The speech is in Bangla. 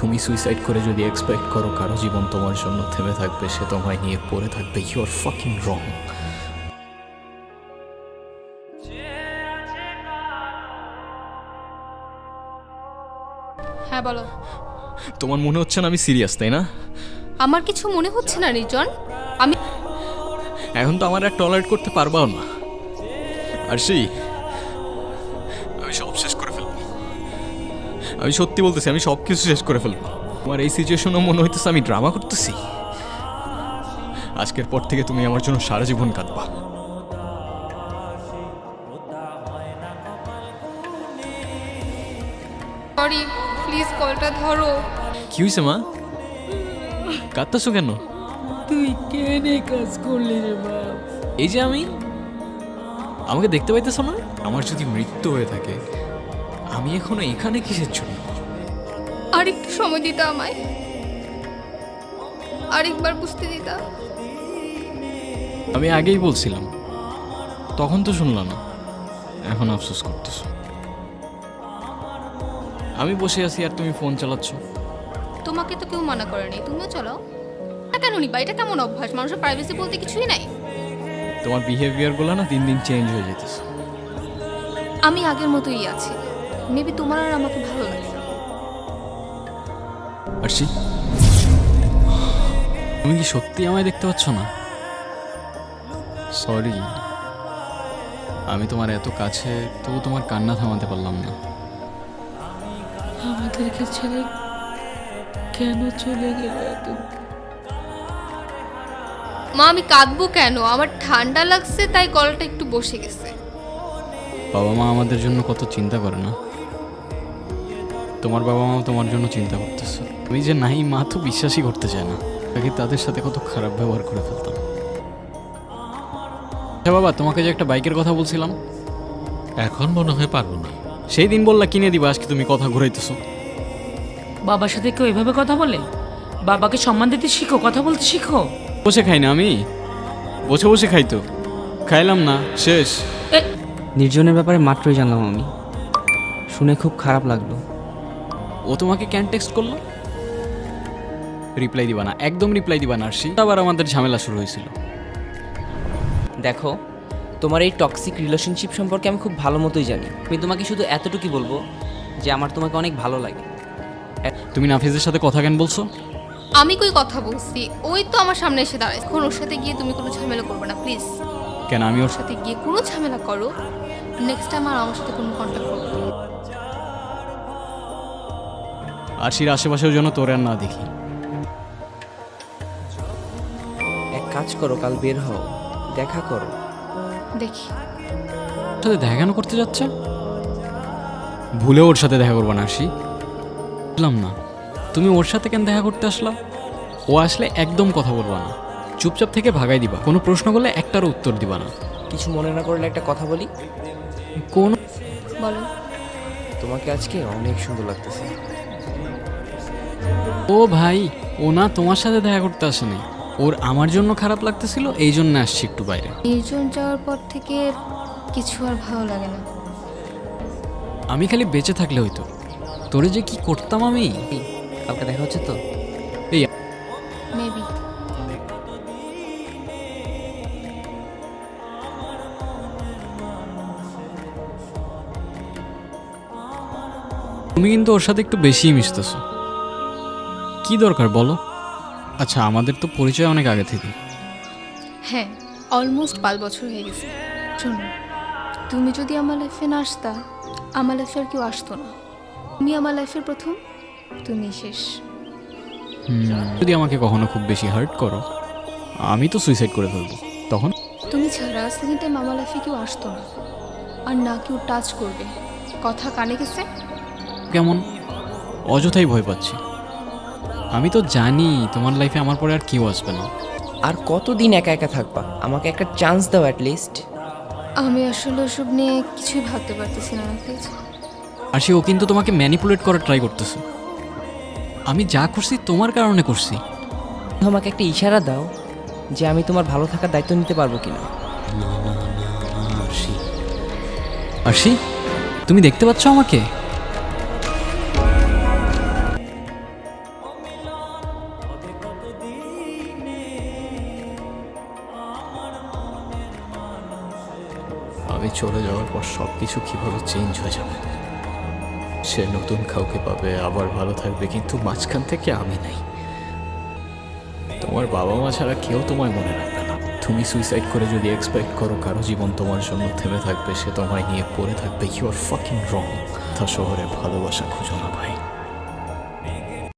তুমি সুইসাইড করে যদি এক্সপেক্ট করো কারো জীবন তোমার জন্য থেমে থাকবে, সে তোমায় নিয়ে পড়ে থাকবে, ইউ আর ফাকিং রং। হ্যাঁ বলো। তোমার মনে হচ্ছে না আমি সিরিয়াস, তাই না? আমার কিছু মনে হচ্ছে না নির্জন। আমি এখন তো আমার আর টলারেট করতে পারবাও না। আর সেই আমি সব শেষ করে ফেলবো। আমি সত্যি বলতেছি, আমি সব কিছু শেষ করে ফেলবো। আমার এই সিচুয়েশনও মনে হইতেছে আমি ড্রামা করতেছি। আজকের পর থেকে তুমি আমার জন্য সারা জীবন কাঁদবা। সরি, প্লিজ কলটা ধরো। কি হয়েছে মা? কাঁদতেছো কেন? তুই কেন এই কাজ করলি রে বাপ? এই যে আমি, আমাকে দেখতে পাইতেছো না? আমার যদি মৃত্যু হয়ে থাকে, আমি এখনো এখানে কিসের জন্য? আর একটু সময় দিতা আমায়, আরেকবার বুঝতে দিতা। আমি আগেই বলছিলাম, তখন তো শুনলাম না, এখন আফসোস করতেছো। আমি বসে আছি আর তুমি ফোন চালাচ্ছ। তোমাকে তো কেউ মানা করেনি, তুমিও চালাও। এটা কেন নিবা? এটা কেমন অভ্যাস? মানুষের প্রাইভেসি বলতে কিছুই নাই। তোমার বিহেভিয়ারগুলো না দিন দিন চেঞ্জ হয়ে যেতেছে। আমি আগের মতোই আছি, মেবি তোমার আর আমাকে ভালো লাগে। আরশি, তুমি কি সত্যি আমায় দেখতে পাচ্ছ না? সরি, আমি তোমার এত কাছে, তবু তোমার কান্না থামাতে পারলাম না। আমাদেরকে ছেড়ে কেন চলে গেল এত? মা আমি কাঁদবো কেন? আমার ঠান্ডা লাগছে তাই গলাটা একটু বসে গেছে। বাবা মা আমাদের জন্য কত চিন্তা করে না? তোমার বাবা মাও তোমার জন্য চিন্তা করতেছে। আমি যে নাই মা তো বিশ্বাসই করতে চায় না। আগে তাদের সাথে কত খারাপ ব্যবহার করে ফেলতাম। আচ্ছা বাবা, তোমাকে যে একটা বাইকের কথা বলছিলাম, এখন মনে হয় পারবো না। সেই দিন বললা কিনে দিবা, আজকে তুমি কথা ঘুরাইতেছো। বাবার সাথে কেউ এভাবে কথা বলে? বাবাকে সম্মান দিতে শিখো, কথা বলতে শিখো। বসে খাই না আমি, বসে বসে খাই তো। খাইলাম না, শেষ। নির্জনের ব্যাপারে মাত্রই জানলাম আমি, শুনে খুব খারাপ লাগলো। ও তোমাকে ক্যান টেক্সট করলো? রিপ্লাই দিবা না, একদম রিপ্লাই দিবা না আরশি। আবার আমাদের ঝামেলা শুরু হয়েছিল। দেখো, তোমার এই টক্সিক রিলেশনশিপ সম্পর্কে আমি খুব ভালো মতোই জানি। আমি তোমাকে শুধু এতটুকুই বলবো যে আমার তোমাকে অনেক ভালো লাগে। তুমি নাফিজের সাথে কথা কেন বলছো? আমি কই কথা বলছি? ওই তো আমার সামনে এসে দাঁড়ায়। এখন ওর সাথে গিয়ে তুমি কোনো ঝামেলা করবে না প্লিজ। কেন আমি ওর ওর সাথে গিয়ে কোনো ঝামেলা করো, নেক্সট টাইম আর আমার সাথে কোনো কন্ট্যাক্ট করবে না। আরশির আশেপাশেও যেন তোর আর না দেখি। এক কাজ করো, কাল বের হও, দেখা করো। দেখি ওর সাথে দেখা কেন করতে যাচ্ছে? ভুলে ওর সাথে দেখা করবা না আরশি। বুঝলাম না, তুমি ওর সাথে কেন দেখা করতে আসলা? ও আসলে একদম কথা বলবা না, চুপচাপ থেকে ভাগাই দিবা। কোনো প্রশ্ন করলে একটারও উত্তর দিবা না। কিছু মনে না করলে একটা কথা বলি। কোন? বলো। তোমাকে আজকে অনেক সুন্দর লাগতেছে। ও ভাই, ও না তোমার সাথে দেখা করতে আসেনি, ওর আমার জন্য খারাপ লাগতেছিল, এই জন্য আসছি একটু বাইরে। নির্জন যাওয়ার পর থেকে কিছু আর ভালো লাগে না। আমি খালি বেঁচে থাকলে হইতো, তোরে যে কি করতাম আমি। কালকে দেখা হচ্ছে তো? মেবি। তুমি কিন্তু ওর সাথে একটু বেশিই মিশতেছো। কি দরকার বলো? আচ্ছা, আমাদের তো পরিচয় অনেক আগে থেকে। হ্যাঁ, অলমোস্ট 5 বছর হয়ে গেছে। শোনো, তুমি যদি আমার লাইফে না আসতা, আমার লাইফে আর কেউ আসতো না। তুমি আমার লাইফের প্রথম, তুমি শেষ। যদি আমাকে কখনো খুব বেশি হার্ট করো, আমি তো সুইসাইড করে ফেলবো। তখন তুমি ছাড়া সেকেন্ড টাইম আমার লাইফে কেউ আসতো না, আর না কেউ টাচ করবে। কথা কানে গেছে? কেমন অযথাই ভয় পাচ্ছি। আমি তো জানি তোমার লাইফে আমার পরে আর কেউ আসবে না। আর কতদিন একা একা থাকবা? আমাকে একটা চান্স দাও অ্যাটলিস্ট। আমি আসলে ওসব নিয়ে কিছুই ভাবতে পারতেছি না প্লিজ। আর সে ও কিন্তু তোমাকে ম্যানিপুলেট করার ট্রাই করতেছে। আমি যা করছি তোমার কারণে করছি। আমাকে একটা ইশারা দাও যে আমি তোমার ভালো থাকার দায়িত্ব নিতে পারবো কিনা। আরশি, তুমি দেখতে পাচ্ছ আমাকে? আমি চলে যাওয়ার পর সব কিছু কীভাবে চেঞ্জ হয়ে যাবে। সে নতুন কাউকে পাবে, আবার ভালো থাকবে, কিন্তু মাঝখান থেকে আমি নেই। তোমার বাবা মা ছাড়া কেউ তোমায় মনে রাখবে না। তুমি সুইসাইড করে যদি এক্সপেক্ট করো কারো জীবন তোমার জন্য থেমে থাকবে, সে তোমায় নিয়ে পড়ে থাকবে, ইউ আর ফাকিং রং। তা শহরে ভালোবাসা খুঁজো না ভাই।